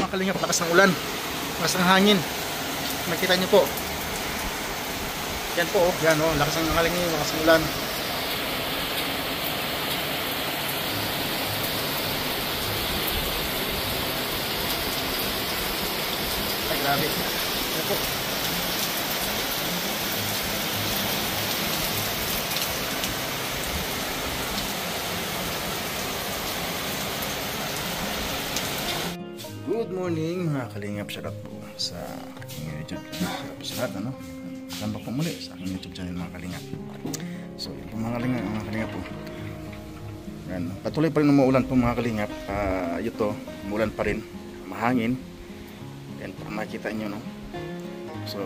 mga kalingap, lakas ng ulan, lakas ng hangin. Makita nyo po. Yan po, yan oh, lakas ng hangin, lakas ng ulan. Ay, grabe. Yan po. Good morning mga kalingap, shout out po sa aking YouTube, shout out po sa lahat, ano? Sambak po muli sa aking YouTube channel mga kalingap. So yun po mga kalingap po. Yan, patuloy pa rin umuulan po mga kalingap. Ito, umuulan pa rin, mahangin. Yan po makita nyo, no? So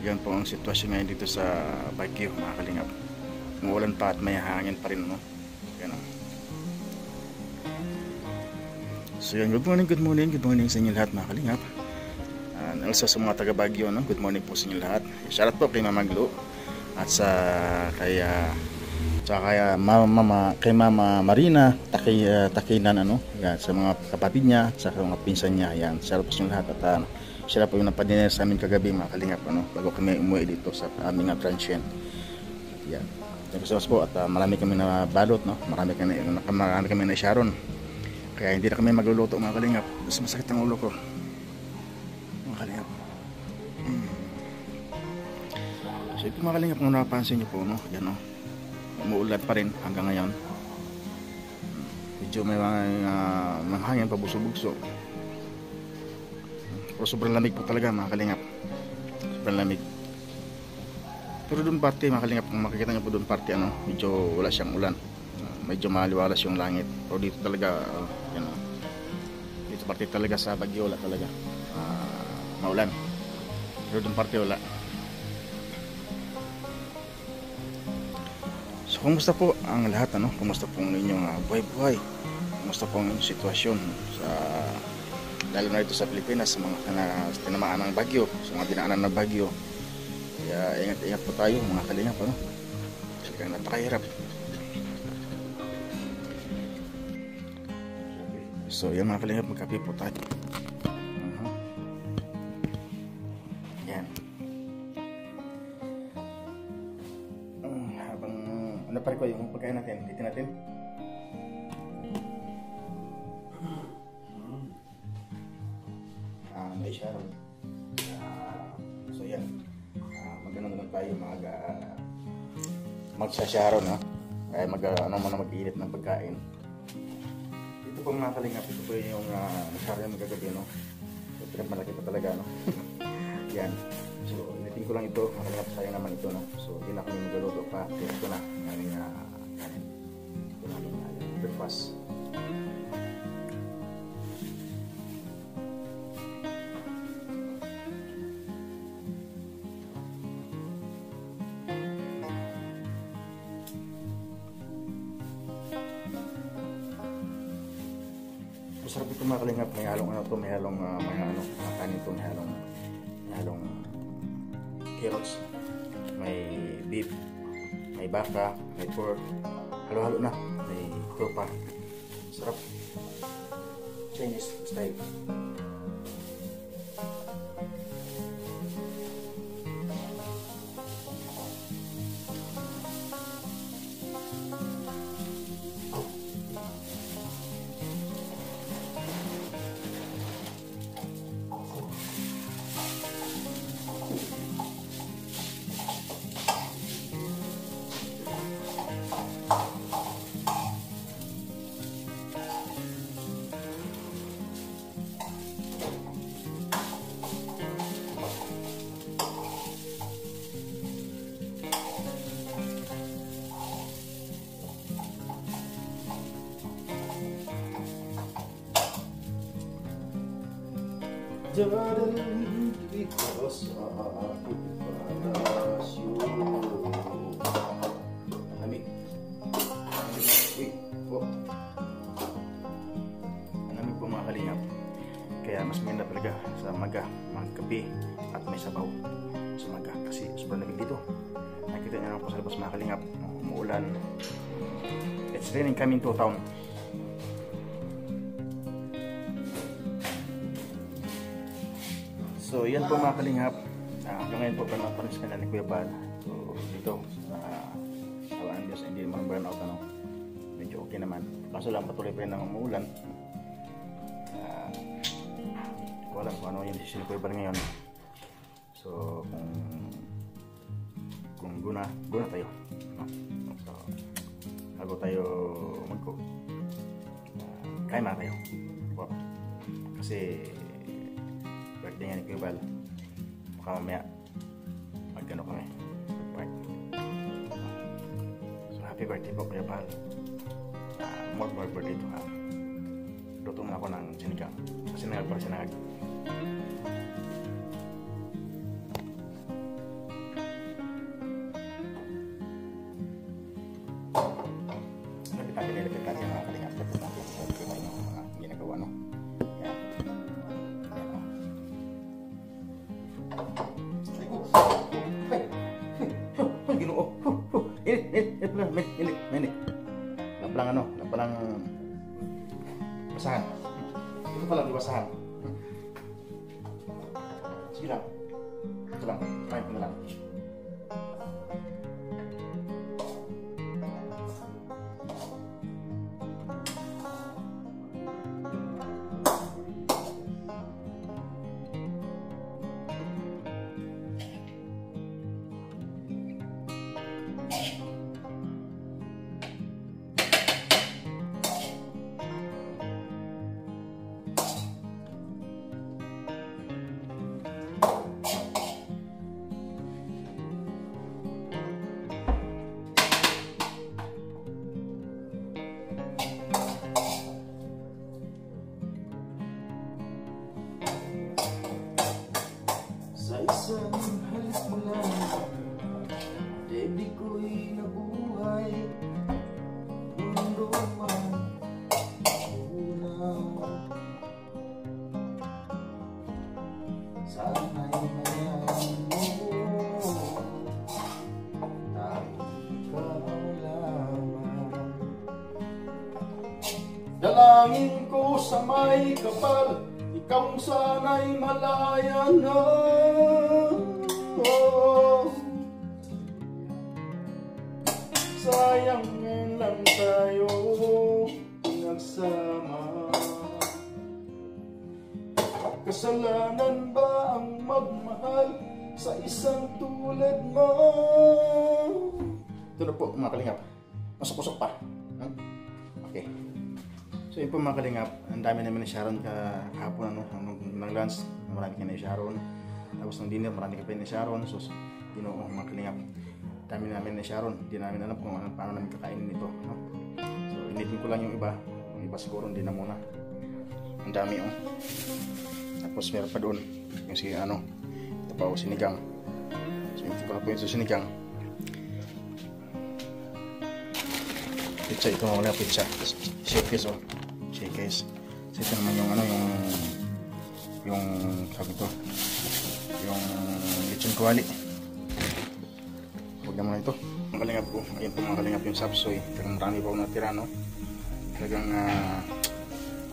yan po ang sitwasyon ngayon dito sa Baguio mga kalingap. Umuulan pa at may hangin pa rin, no? Yan o. So yan, good morning sa inyo lahat mga kalingap. And also sa mga taga Baguio, no? Good morning po sa inyo lahat. Shoutout po kay Mama Glo at sa kay Mama Marina, Takinan, ano? Yan, sa mga kapatid niya, sa mga pinsan niya. Yan, shoutout po sa inyo lahat at sila po yung napadiner sa amin kagabi mga kalingap, ano? Bago kami umuwi dito sa aming transient. Yan. Thank you so much po at marami kami na balot, no? Marami kami na Sharon. Kaya hindi na kami magluluto mga kalingap. Mas masakit ang ulo ko mga kalingap. So ito mga kalingap, kung napansin nyo po, no? Yan, no? Umuulan pa rin hanggang ngayon. Medyo may mga hangin pa, buso-bugso. Pero sobrang lamig po talaga mga kalingap. Sobrang lamig. Pero doon parte mga kalingap, kung makikita nyo po doon parte, ano, medyo wala siyang ulan. Medyo maliwalas yung langit. Pero dito talaga, yan, dito parte talaga sa Baguio, wala talaga maulan. Pero doon parte wala. So kumusta po ang lahat, ano? Kumusta po ang inyong buhay-buhay? Kumusta po ang inyong sitwasyon sa, lalo na dito sa Pilipinas, sa mga tinamaan ng bagyo, sa mga dinaanan ng bagyo? Kaya ingat-ingat po tayo mga kalingap, ano? Talagang napakahirap. So yan mga kalingap, magkape po tayo. Yan. Habang ano pa rin ko yung pagkain natin, dito natin. May Sharon. So yan, magano naman tayo magsa-Sharon, no? Ay mag-iinit ng pagkain. Ito po mga kalingap, ito po yung nagsarya magagabi, no? So, pinagmalaki pa talaga, no? Yan. So, initin ko lang ito, mga kalingap, sayang naman ito, no? So, hindi na kami magluluto pa. Kaya ito na, aming kanin. Ito na aming breakfast. Masarap ito mga kalingap, may halong ano to, may halong kanin to, may halong carrots, may beef, may baka, may pork, halo-halo na, may tropa. Sarap. Chinese style. Darling, because aku panas you. Lamig. Uy, po. Lamig po mga kalingap. Kaya mas maganda talaga sa magkape at may sabaw sa maga. Kasi sobrang lamig dito. Nakita niyo naman po sa labas mga kalingap. Umuulan. It's raining coming to town. So yan po mga kalingap. Hanggang ngayon po panapanis ka na ni Kuya Bal. So dito, tawaan Diyos, hindi naman burn out ano. Medyo okay naman. Kaso lang patuloy pa rin ng umuulan. Hindi ko alam kung ano yung decision ni Kuya Bal ngayon. So kung guna tayo. So bago tayo mag-cook, kain na tayo. Kasi birthday nga ni Kuya Bal. Baka mamaya mag-ano kami, mag-party. So happy birthday po Kuya Bal. More birthday to have. Luto mo na ako ng sinigang. Kasi sinangag. Lapit natin mga kalingap. Lapit natin yung mga ginagawa, no? Yan. Yan, no? Ay, Ginoo. Init. Napalang basahan. Ito palang basahan. Sige lang. Ito lang. Kain ko na lang. Sa isang halik mo lang, daigdig ko'y nabuhay. Mundo man unaw, sana'y mayaman mo, tanging ikaw lamang. Dalangin ko sa may kapal, ikaw sana'y malaya na. Sayang lang tayo nagsama. Kasalanan ba ang magmahal sa isang tulad mo? Ito na po mga kalingap. Masok-usok pa. Okay. So yun po mga kalingap, ang dami namin ni Sharon kahapon nung lunch, marami ka na ni Sharon. Tapos nung dinner, marami ka pa ni Sharon. So mga kalingap, dami namin ni Sharon. Hindi namin alam kung paano namin kakainin ito, no? So initin ko lang yung iba siguro hindi na muna. Ang dami Tapos meron pa doon yung ito pa sinigang. So initin ko lang po yung sinigang. Pizza ito mga pizza. Shakers Shakers. So ito naman yung sabi ito, yung lechon kawali. Huwag naman ito. Ang kalingap po. Ayun po mga kalingap yung sapsoy. Talagang marami pa natira, no? Talagang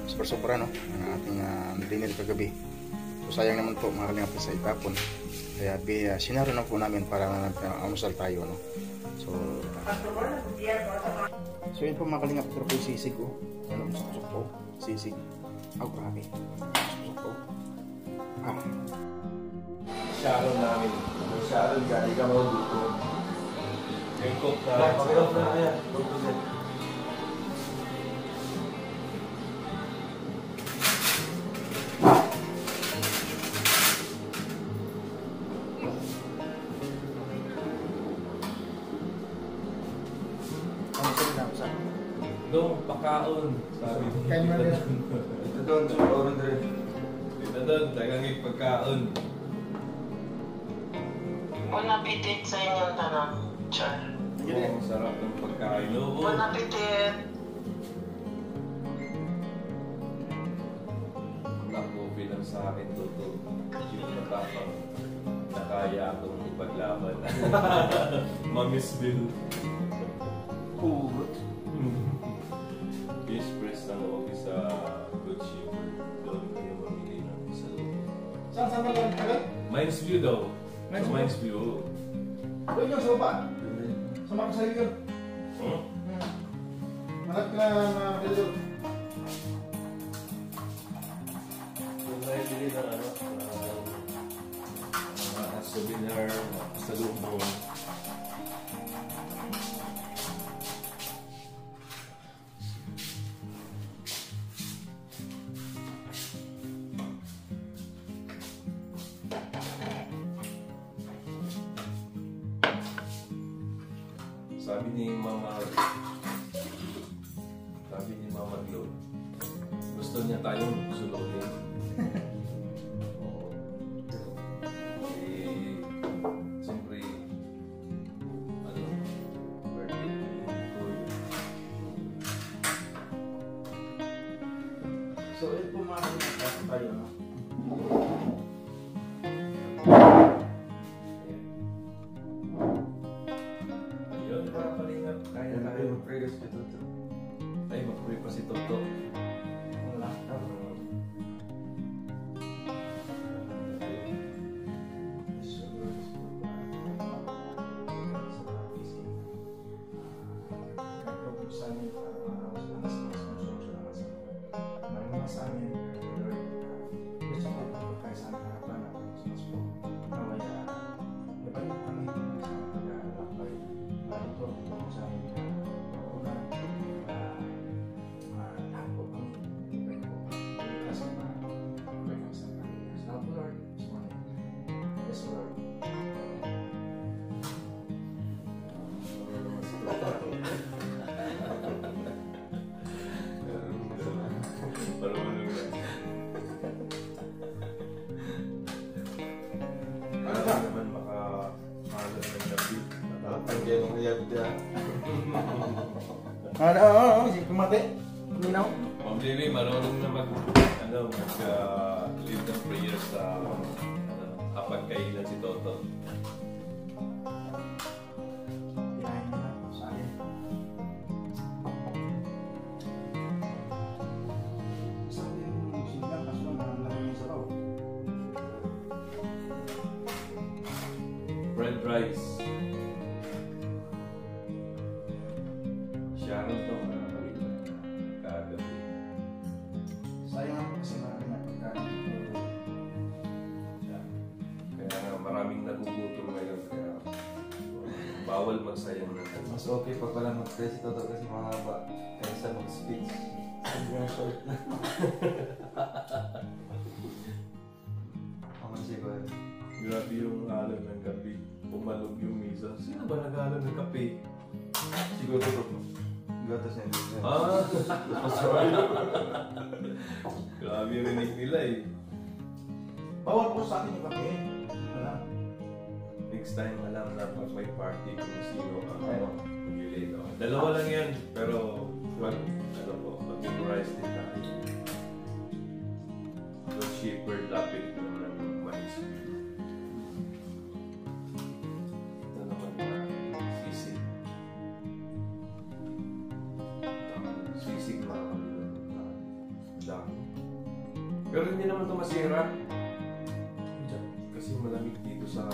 sobra-sobra, no? Ang ating dinner kagabi. So sayang naman po mga kalingap sa itapon. Kaya sinaro na po namin para amusal tayo, no? So yun po mga kalingap. Pero po yung sisig, susok po. Sisig. Grabe. Susok po. Sharon namin. Sharon, galing ka mo dito. Yung cook na. Pag-off na kaya. Doon, pakaon. Sabi. Kain mo na. Ito doon, order. Ito doon, dagang pagkaon. Bon appetit sa inyong tanong, Char. Oo, sarap ng pagkain. Bon appetit! Nakopi lang sa akin, Toto. Yung matapang nakaya akong ipaglaban. Mamiss Bill. Purot. Fish press ng office sa Good Shipper. Doon kayo mamili ng isa. Saan ba lang tagal? Mines View daw. Mines Sa View? Mines View. Doon yung sa baba. Sa makasali yun. Malap ka na dito. Yung naibili ng ano, mga souvenir, sa lumo. Sabi ni Mama Glo, gusto niya tayong sulogin. Oo. Eh, siyempre, ano, birthday ko yun. So, ito po mga kailangan tayo, no? Ayun, para palingap. Kaya tayo mag-pray si Toto. Ay, mag-pray pa si Toto. Wala. Kumate? Minaw? Ma'am Lily, marunong na mag-lead ng prayer sa kapag kailan si Toto. Kinain niya na sa akin. Isang din sinigang kaso lang namin yung sabaw. Fried rice. Sharon to, kagabi. Sayang ako kasi marami na pagkain. Kaya nga maraming nagugutom ngayon, kaya bawal magsayang na. Mas okay pa pala mag-pray si Toto kasi mahaba kaysa mag-speech. Sobrang short na. Ako siguro. Grabe yung alam ng gabi. Pumalog yung misa. Sino ba nag-alam ng kape? Siguro Toto. Gatas niya dito. Ah! Sorry. Grabe yung rinig nila eh. Bawal po sa atin yung kape. Wala. Next time alam na pag may party kung sino ang mag-relate. Dalawa lang yan, pero wag, ano po, mag-memorize din tayo. Yung shepherd lapit naman ng mais. Ito naman na sisig. Sisig na dami. Pero hindi naman ito masira. Kasi malamig dito sa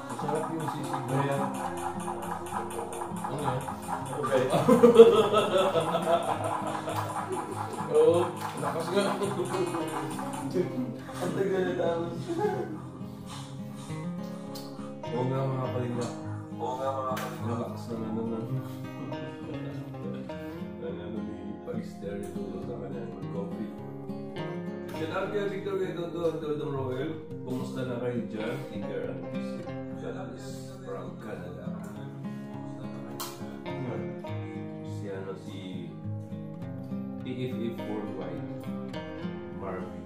masarap yung sisig na yan. Ano yan? Okay. Oo, lakas nga. Ang tagal na tapos. Oo nga mga kalinga. Lakas na ni Palister ito sa kanya ng coffee. Shout out kay Victor Dodong Royal. Kumusta na kayo dyan? Tiger and shout out is from Canada. Si ano si TFF Worldwide Marvin.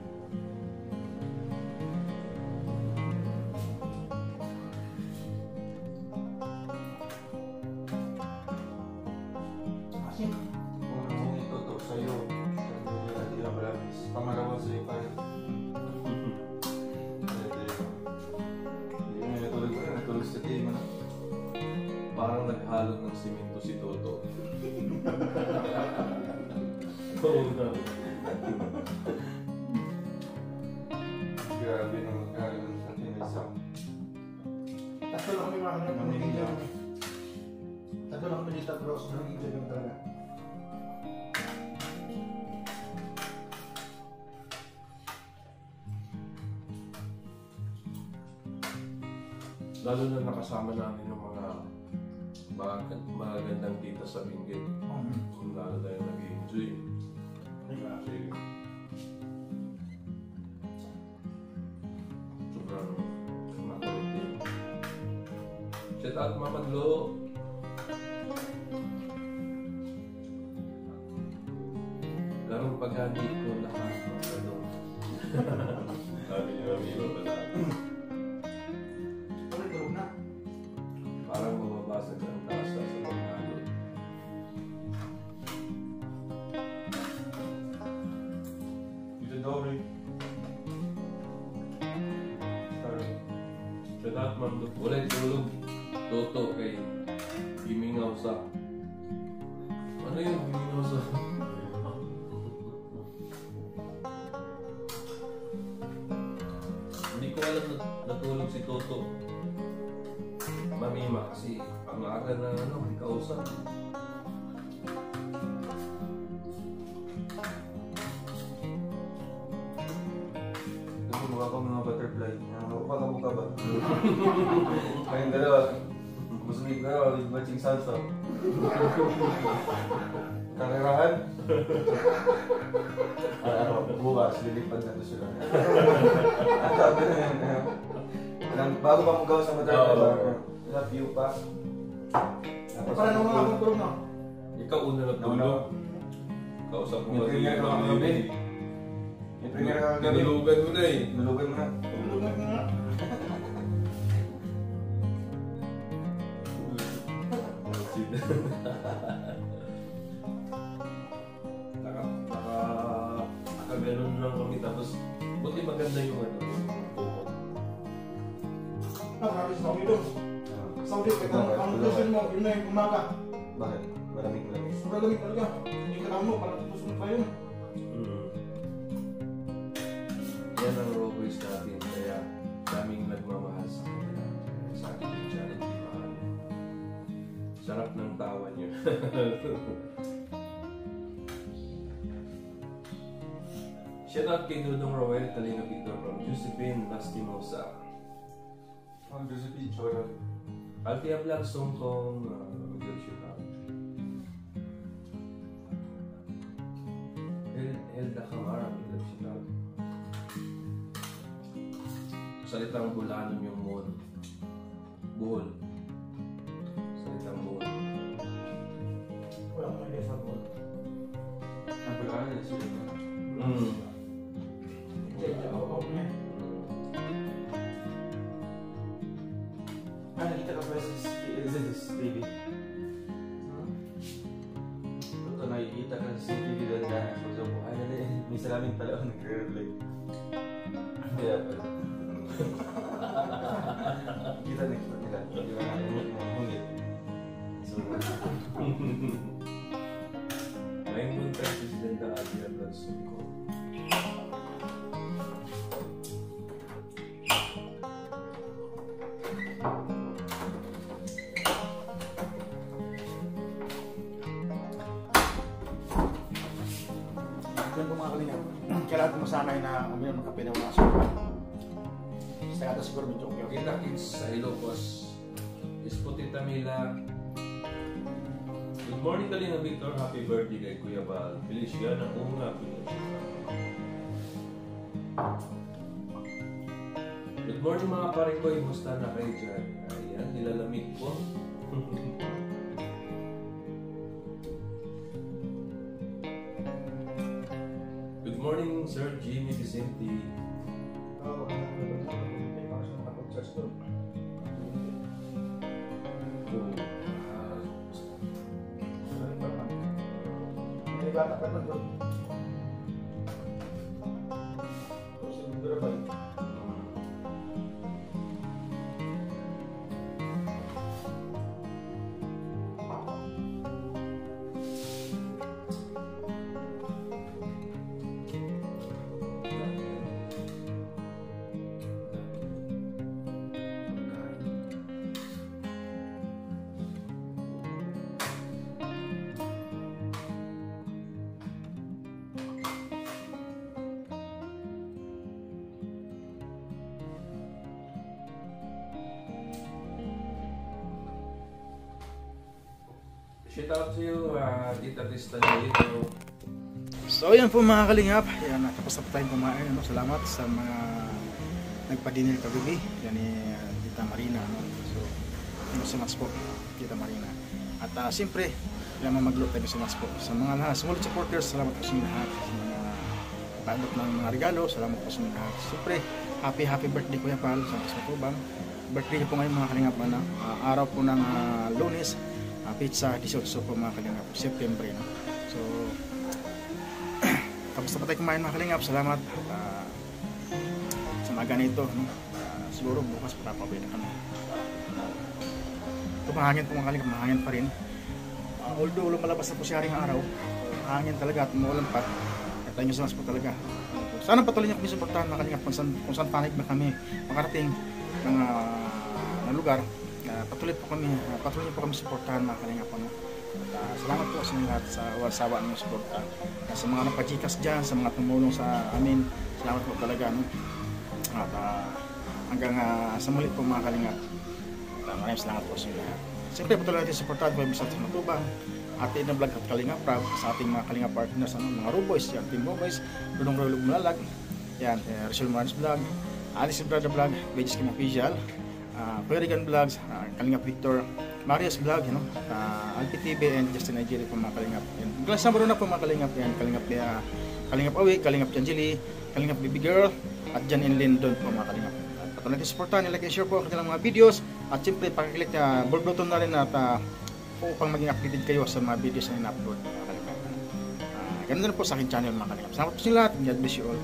Kasi, Kung ano yung itutok sa'yo, hindi na wala bis. Pamalawa sa iyo pa rin. Hindi mo natulog ko na, natulog sa team. Parang naghalog ng simento si Toto. Oo na. Grabe na magkakaroon sa team. Tatlo lang kami mga kanina. Tatlo lang kami dito cross. Nag-enjoy lang talaga. Lalo na nakasama namin yung mga magagandang tita sa Benguet. Kung lalo tayo nag-enjoy. Kasi sobrang makulit din. Shout out Mama Glo. Garong paghani ko lahat ng ano. Sabi niyo amigo pala. Parang mababasag ang tasa sa mga halo. Dito dobre. Sorry. Shout out man doon. Wala'y tulog. Toto kay Gimingaw sa. Ano yung Gimingaw sa? Hindi ko alam na natulog si Toto. Mamima kasi ang aga na ano, may kausap. Kasi mukha pa mga butterfly. Nakakabuka ba? Kayong dalawa. Musumig na, with matching salsa. Karerahan. Bukas, lilipad na to sila. At sabi na yan. Bago pa magawa sa butterfly. Sa view pa. Para nung mga tulog na. Ikaw una na tulog. Kausap mo Yung premier ka kagabi. Yung premier ka kagabi. Nalulugan mo na eh. Nalugay mo na. Tulog na nga. Nakaganon lang kami tapos buti maganda yung ano yung kumot. Marami sa kami doon. Saudi, kahit ang nutrition mo, yun na yung umaga. Bakit? Malamig-malamig. Sobrang lamig talaga. Hindi ka lang mo, parang tutusunod pa yun. Yan ang raw waste natin kaya daming nagmamahal sa kanila. Sa akin yung challenge mahal. Sarap ng tawa niyo. Shout out kay Dudong Roel, Kalinga Victor from Josephine Lastimosa. Ang Josephine Chora. Altia Vlog Song Kong good shout out. Elda Camara, good shout out. Salitang Bulanon yung moon. Buhol. Salitang buhol. Wala mo na sa buwan. Ang pagkakas na sila. Oo, niya. Nakita ka ba sa TV? Ito, nakikita ka sa TV doon na sa buhay. May salamin pala ako nagre-relay. Kaya pala. Kita nila. Di ba na yung hungit? So, Ngayon mo tayo President na Altia Vlog Song Kong. Doon po mga kalinga. Kailangan ko masanay na uminom ng kape na wala asukal. Sa kata siguro medyo okay. Kita kids sa Ilocos. Isputita Mila. Good morning Kalinga Victor. Happy birthday kay Kuya Bal. Feliciana Unga. Good morning mga pare ko. Musta na kayo dyan? Ayan, nilalamig po. Good morning Sir Jimmy Vicente. Oo, para sa makapag-charge doon. May bata pa doon. Shout out to you, Tita Krista dito. So yan po mga kalingap, yan, tapos na po tayong kumain, ano? Salamat sa mga nagpa-dinner kagabi, yan ni Tita Marina, no? So so much po Tita Marina, at siyempre kailangan mag-look tayo so much po sa mga lahat, small supporters. Salamat po sa inyo lahat, sa mga paandot ng mga regalo, salamat po sa inyo lahat. Siyempre happy birthday Kuya Pal sa Matubang. Birthday po ngayon mga kalingap, araw po ng Lunes, pizza 18 po mga kalingap, September, no? So tapos na pa tayo kumain mga kalingap, salamat. Sa mga ganito, no? Siguro bukas papapawin na kami. Ito mahangin po mga kalingap, mahangin pa rin. Although lumalabas na po siya ring araw, mahangin talaga at maulan pa. At tayo nyo po talaga. Sana patuloy niyo kami suportahan mga kalingap kung saan panig na kami makarating ng lugar. Patuloy niyo po kami suportahan mga kalingap, no? At salamat po sa inyo lahat sa walang ng suporta. Sa mga napachikas dyan, sa mga tumulong sa amin, salamat po talaga, no? At hanggang sa muli po mga kalingap, maraming salamat po sa inyo lahat. Siyempre patuloy natin suportahan po yung Bisat Matubang, ating na vlog at Kalingap Prab, sa ating mga Kalingap partners, mga Ruboys, yan, Team Ruboys, Lunong Rolog Malalag, yan, Rizal Marans Vlog, Alice Brother Vlog, Vegas Kim Official, Perigan Vlogs, Kalingap Victor, Marius Vlog, you know, Alpi TV, and Justin Nigeria po mga Kalingap. Sama rin na po mga Kalingap, yan, Kalingap Awi, Kalingap Janjili, Kalingap Baby Girl, at Jan and Lindon po mga Kalingap. At patuloy natin supportahan, like and share po ang kanilang mga videos, at siyempre pakiclick na bell button na rin at upang maging updated kayo sa mga videos na in-upload mga Kalingap. Ganun na rin po sa aking channel mga Kalingap. Salamat po sa lahat, God bless you all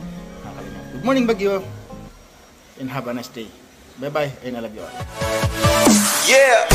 mga Kalingap. Good morning Baguio, and have a nice day. Bye bye, and I love you all. Yeah.